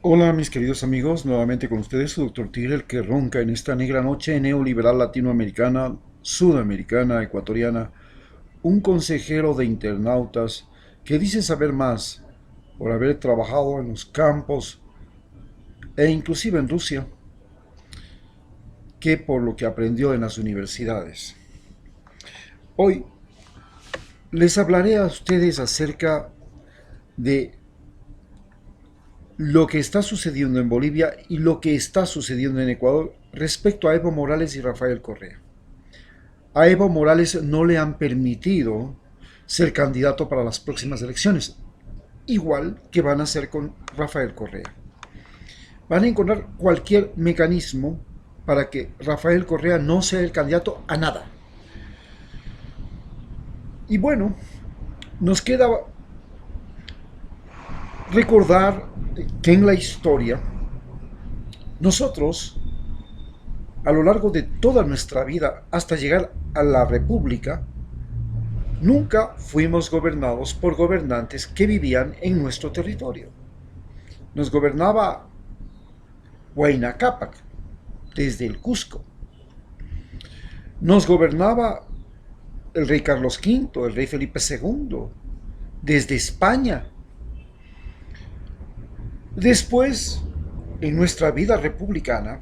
Hola mis queridos amigos, nuevamente con ustedes su doctor Tigre, el que ronca en esta negra noche neoliberal latinoamericana, sudamericana, ecuatoriana, un consejero de internautas que dice saber más por haber trabajado en los campos e inclusive en Rusia que por lo que aprendió en las universidades. Hoy les hablaré a ustedes acerca de lo que está sucediendo en Bolivia y lo que está sucediendo en Ecuador respecto a Evo Morales y Rafael Correa. A Evo Morales no le han permitido ser candidato para las próximas elecciones, igual que van a hacer con Rafael Correa. Van a encontrar cualquier mecanismo para que Rafael Correa no sea el candidato a nada. Y bueno, nos queda recordar que en la historia nosotros, a lo largo de toda nuestra vida hasta llegar a la República, nunca fuimos gobernados por gobernantes que vivían en nuestro territorio. Nos gobernaba Huayna Cápac desde el Cusco. Nos gobernaba el rey Carlos V, el rey Felipe II, desde España. Después, en nuestra vida republicana,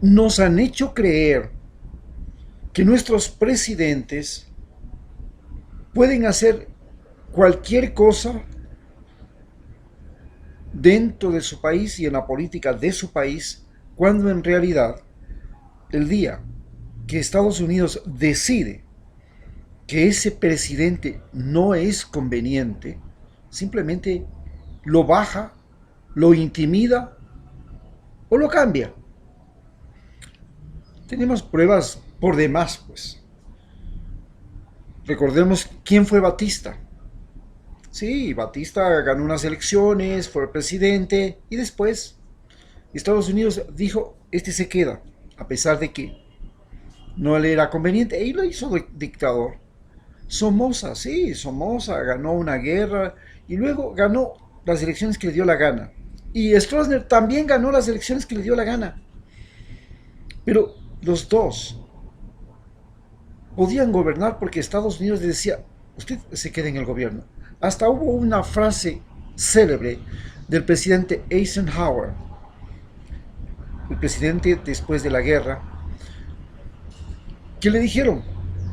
nos han hecho creer que nuestros presidentes pueden hacer cualquier cosa dentro de su país y en la política de su país, cuando en realidad el día que Estados Unidos decide que ese presidente no es conveniente, simplemente lo baja, lo intimida o lo cambia. Tenemos pruebas por demás, pues. Recordemos quién fue Batista. Sí, Batista ganó unas elecciones, fue presidente y después Estados Unidos dijo, este se queda, a pesar de que no le era conveniente y lo hizo dictador. Somoza, sí, Somoza ganó una guerra y luego ganó las elecciones que le dio la gana. Y Stroessner también ganó las elecciones que le dio la gana. Pero los dos podían gobernar porque Estados Unidos les decía, usted se queda en el gobierno. Hasta hubo una frase célebre del presidente Eisenhower, el presidente después de la guerra, que le dijeron,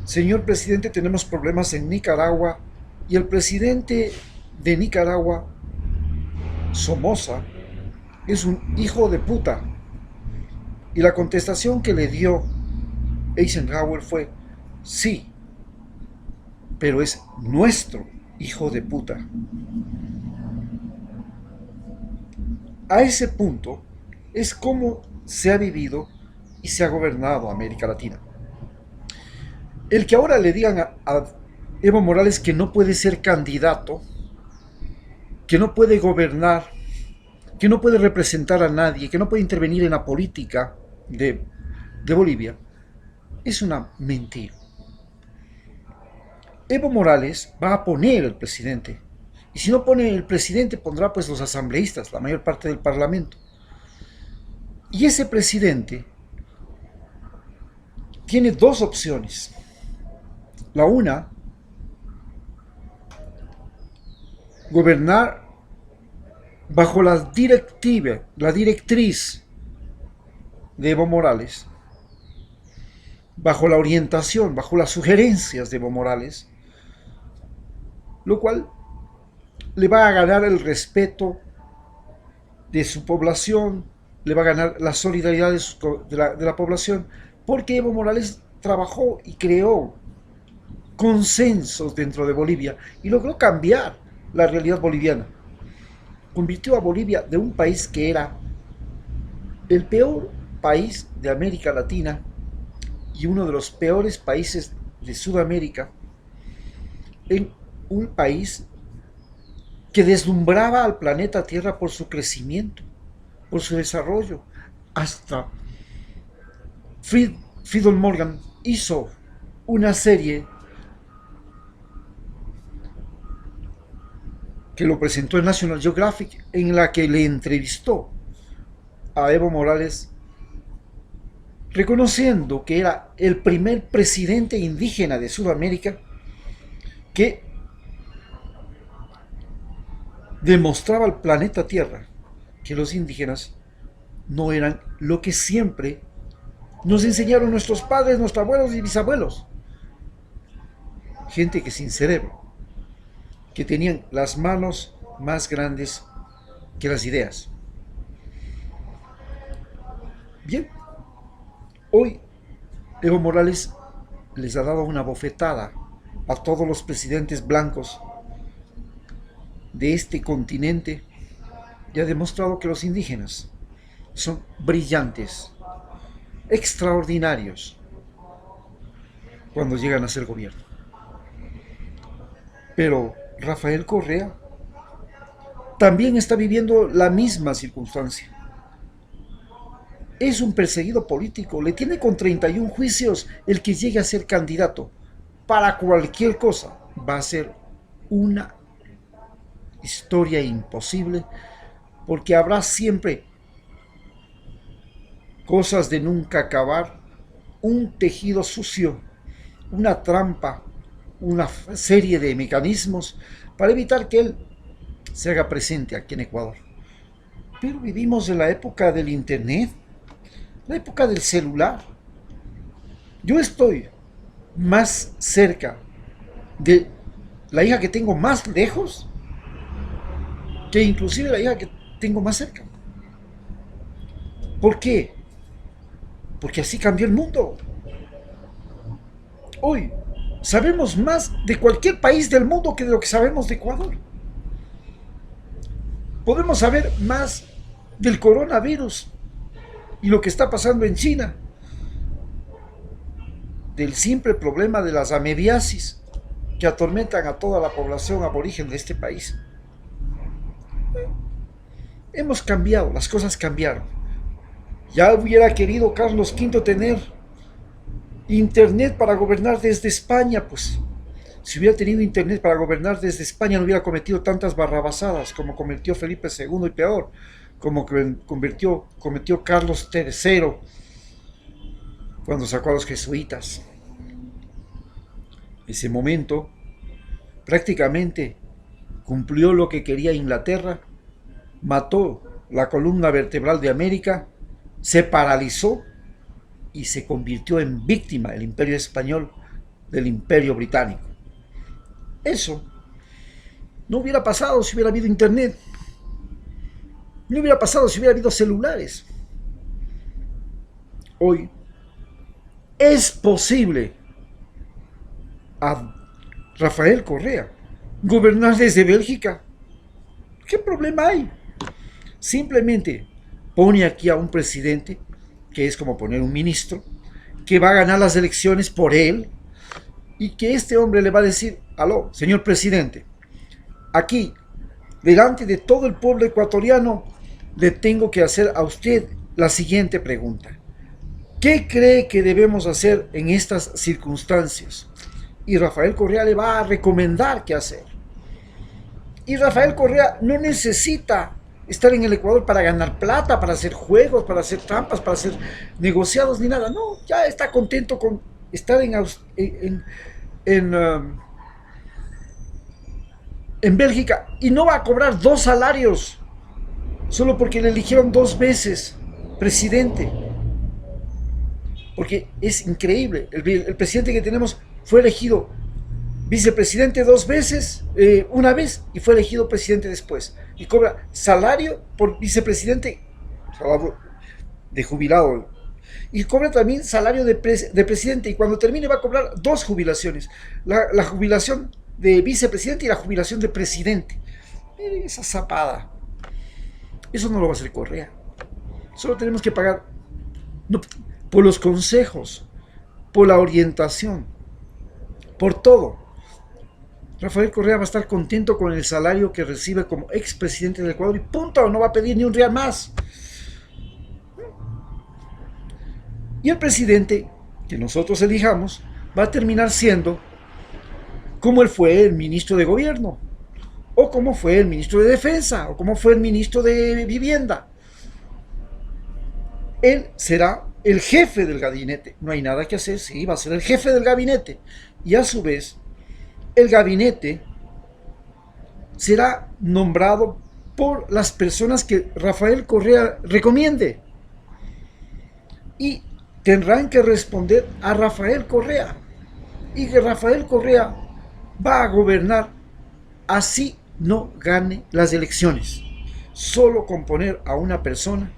señor presidente, tenemos problemas en Nicaragua y el presidente de Nicaragua, Somoza, es un hijo de puta. Y la contestación que le dio Eisenhower fue, sí, pero es nuestro hijo de puta. A ese punto es como se ha vivido y se ha gobernado América Latina. El que ahora le digan a Evo Morales que no puede ser candidato, que no puede gobernar, que no puede representar a nadie, que no puede intervenir en la política de Bolivia, es una mentira. Evo Morales va a poner el presidente. Y si no pone el presidente, pondrá pues los asambleístas, la mayor parte del parlamento. Y ese presidente tiene dos opciones. La una, gobernar bajo la directriz de Evo Morales, bajo la orientación, bajo las sugerencias de Evo Morales, lo cual le va a ganar el respeto de su población, le va a ganar la solidaridad de la población, porque Evo Morales trabajó y creó consensos dentro de Bolivia y logró cambiar la realidad boliviana. Convirtió a Bolivia de un país que era el peor país de América Latina y uno de los peores países de Sudamérica en un país que deslumbraba al planeta Tierra por su crecimiento, por su desarrollo. Hasta Friedel Morgan hizo una serie que lo presentó en National Geographic, en la que le entrevistó a Evo Morales, reconociendo que era el primer presidente indígena de Sudamérica que demostraba al planeta Tierra que los indígenas no eran lo que siempre nos enseñaron nuestros padres, nuestros abuelos y bisabuelos. Gente que sin cerebro, que tenían las manos más grandes que las ideas. Bien, hoy Evo Morales les ha dado una bofetada a todos los presidentes blancos de este continente y ha demostrado que los indígenas son brillantes, extraordinarios cuando llegan a ser gobierno. Pero Rafael Correa también está viviendo la misma circunstancia. Es un perseguido político, le tiene con 31 juicios el que llegue a ser candidato. Para cualquier cosa va a ser una historia imposible, porque habrá siempre cosas de nunca acabar, un tejido sucio, una trampa, una serie de mecanismos para evitar que él se haga presente aquí en Ecuador. Pero vivimos en la época del internet, la época del celular. Yo estoy más cerca de la hija que tengo más lejos que inclusive la hija que tengo más cerca. ¿Por qué? Porque así cambió el mundo. Hoy sabemos más de cualquier país del mundo que de lo que sabemos de Ecuador. Podemos saber más del coronavirus y lo que está pasando en China, del simple problema de las amebiasis que atormentan a toda la población aborigen de este país. Hemos cambiado, las cosas cambiaron. Ya hubiera querido Carlos V tener internet para gobernar desde España, pues si hubiera tenido internet para gobernar desde España no hubiera cometido tantas barrabasadas como cometió Felipe II y peor, como cometió Carlos III cuando sacó a los jesuitas. Ese momento prácticamente cumplió lo que quería Inglaterra, mató la columna vertebral de América, se paralizó y se convirtió en víctima el imperio español del imperio británico. Eso no hubiera pasado si hubiera habido internet, no hubiera pasado si hubiera habido celulares. Hoy es posible a Rafael Correa gobernar desde Bélgica. ¿Qué problema hay? Simplemente pone aquí a un presidente, que es como poner un ministro, que va a ganar las elecciones por él, y que este hombre le va a decir: aló, señor presidente, aquí, delante de todo el pueblo ecuatoriano, le tengo que hacer a usted la siguiente pregunta. ¿Qué cree que debemos hacer en estas circunstancias? Y Rafael Correa le va a recomendar qué hacer. Y Rafael Correa no necesita estar en el Ecuador para ganar plata, para hacer juegos, para hacer trampas, para hacer negociados, ni nada. No, ya está contento con estar en Bélgica, y no va a cobrar 2 salarios solo porque le eligieron 2 veces presidente. Porque es increíble, el presidente que tenemos fue elegido vicepresidente 2 veces, una vez, y fue elegido presidente después, y cobra salario por vicepresidente, salario de jubilado, y cobra también salario de presidente, y cuando termine va a cobrar 2 jubilaciones, la jubilación de vicepresidente y la jubilación de presidente. Miren esa zapada. Eso no lo va a hacer Correa. Solo tenemos que pagar, no, por los consejos, por la orientación, por todo. Rafael Correa va a estar contento con el salario que recibe como expresidente del Ecuador y punto, no va a pedir ni un real más. Y el presidente que nosotros elijamos va a terminar siendo como él fue el ministro de gobierno, o como fue el ministro de Defensa, o como fue el ministro de Vivienda. Él será el jefe del gabinete. No hay nada que hacer, sí, va a ser el jefe del gabinete. Y a su vez, el gabinete será nombrado por las personas que Rafael Correa recomiende. Y tendrán que responder a Rafael Correa. Y que Rafael Correa va a gobernar así no gane las elecciones. Solo con poner a una persona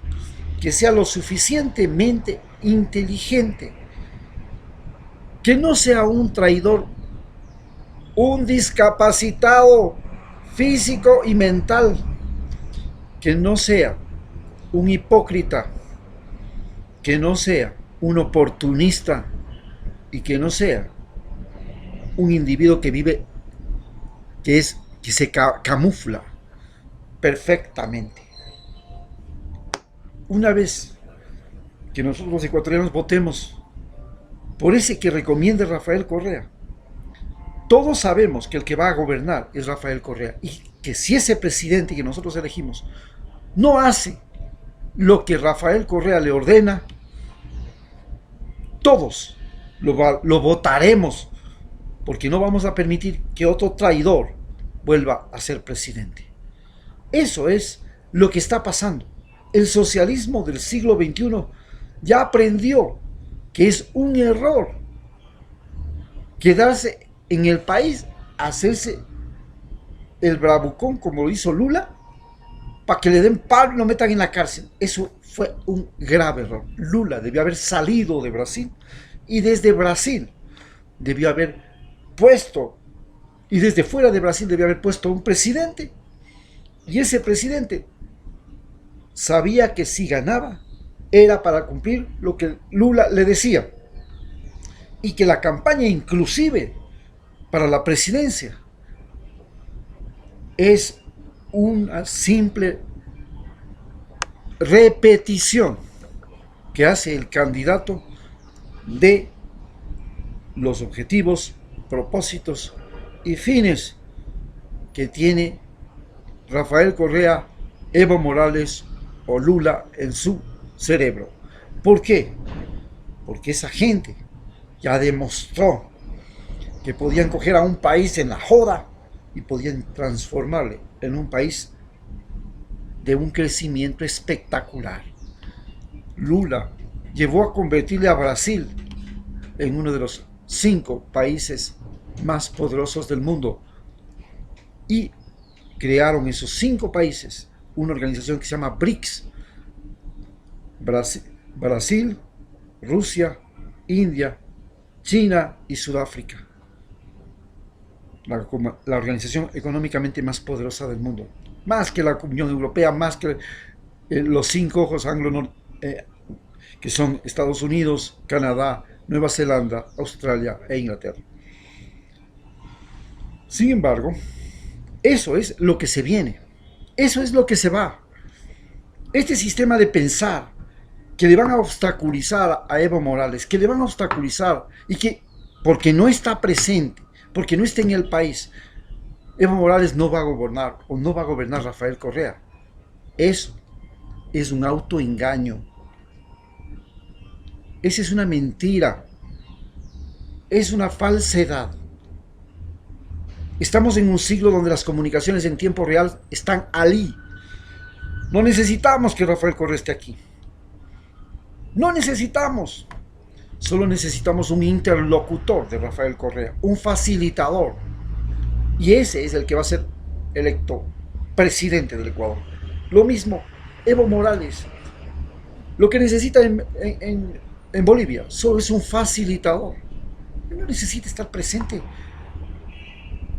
que sea lo suficientemente inteligente, que no sea un traidor, un discapacitado físico y mental, que no sea un hipócrita, que no sea un oportunista y que no sea un individuo que vive, que se camufla perfectamente. Una vez que nosotros los ecuatorianos votemos por ese que recomiende Rafael Correa, todos sabemos que el que va a gobernar es Rafael Correa y que si ese presidente que nosotros elegimos no hace lo que Rafael Correa le ordena, todos lo votaremos, porque no vamos a permitir que otro traidor vuelva a ser presidente. Eso es lo que está pasando. El socialismo del siglo XXI ya aprendió que es un error quedarse en el país, hacerse el bravucón como lo hizo Lula, para que le den palo y lo metan en la cárcel. Eso fue un grave error. Lula debió haber salido de Brasil y desde Brasil debió haber puesto, y desde fuera de Brasil debió haber puesto un presidente, y ese presidente sabía que si ganaba era para cumplir lo que Lula le decía, y que la campaña inclusive para la presidencia es una simple repetición que hace el candidato de los objetivos, propósitos y fines que tiene Rafael Correa, Evo Morales o Lula en su cerebro. ¿Por qué? Porque esa gente ya demostró que podían coger a un país en la joda y podían transformarle en un país de un crecimiento espectacular. Lula llevó a convertirle a Brasil en uno de los 5 países más poderosos del mundo, y crearon esos 5 países una organización que se llama BRICS: Brasil, Rusia, India, China y Sudáfrica, la organización económicamente más poderosa del mundo, más que la Unión Europea, más que los 5 ojos anglo que son Estados Unidos, Canadá, Nueva Zelanda, Australia e Inglaterra. Sin embargo, eso es lo que se viene, eso es lo que se va. Este sistema de pensar que le van a obstaculizar a Evo Morales, que le van a obstaculizar y que porque no está presente, porque no está en el país, Evo Morales no va a gobernar o no va a gobernar Rafael Correa. Eso es un autoengaño. Esa es una mentira. Es una falsedad. Estamos en un siglo donde las comunicaciones en tiempo real están allí. No necesitamos que Rafael Correa esté aquí. No necesitamos. Solo necesitamos un interlocutor de Rafael Correa, un facilitador. Y ese es el que va a ser electo presidente del Ecuador. Lo mismo Evo Morales. Lo que necesita en Bolivia solo es un facilitador. No necesita estar presente.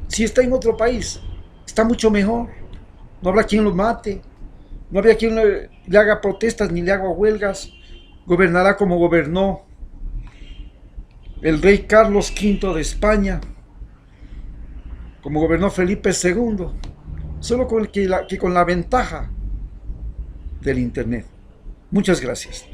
Si está en otro país, está mucho mejor. No habrá quien lo mate, no habrá quien le haga protestas ni le haga huelgas. Gobernará como gobernó el rey Carlos V de España, como gobernó Felipe II, solo que con la ventaja del Internet. Muchas gracias.